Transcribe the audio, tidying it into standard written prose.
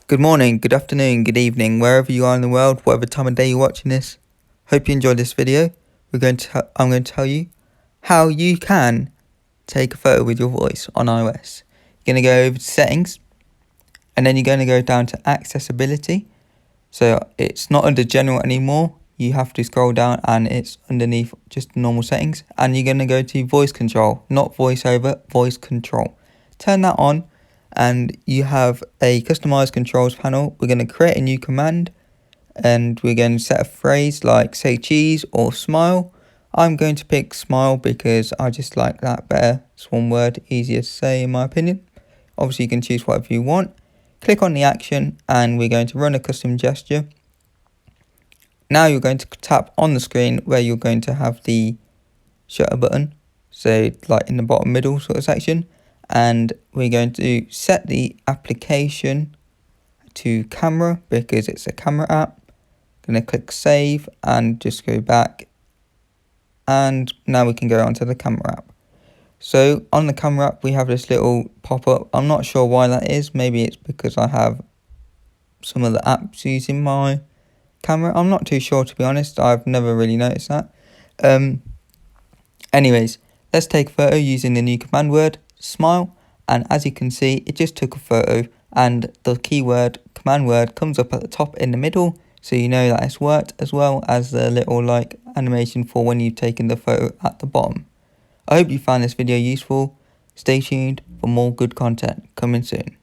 Good morning, good afternoon, good evening, wherever you are in the world, whatever time of day you're watching this. Hope you enjoyed this video. I'm going to tell you how you can take a photo with your voice on iOS. You're going to go over to settings, and then you're going to go down to accessibility. So it's not under general anymore. You have to scroll down and it's underneath just normal settings. And you're going to go to voice control, not voiceover, voice control. Turn that on and you have a customized controls panel. We're going to create a new command and we're going to set a phrase like say cheese or smile. I'm going to pick smile because I just like that better. It's one word, easier to say in my opinion. Obviously you can choose whatever you want. Click on the action and we're going to run a custom gesture. Now you're going to tap on the screen where you're going to have the shutter button, so like in the bottom middle sort of section, and we're going to set the application to camera because it's a camera app. Going to click save and just go back, and now we can go onto the camera app. So on the camera app we have this little pop-up. I'm not sure why that is. Maybe it's because I have some of the apps using my camera. I'm not too sure, to be honest. I've never really noticed that. Anyways, let's take a photo using the new command word smile, and as you can see it just took a photo and the keyword command word comes up at the top in the middle, so you know that it's worked, as well as the little like animation for when you've taken the photo at the bottom. I hope you found this video useful. Stay tuned for more good content coming soon.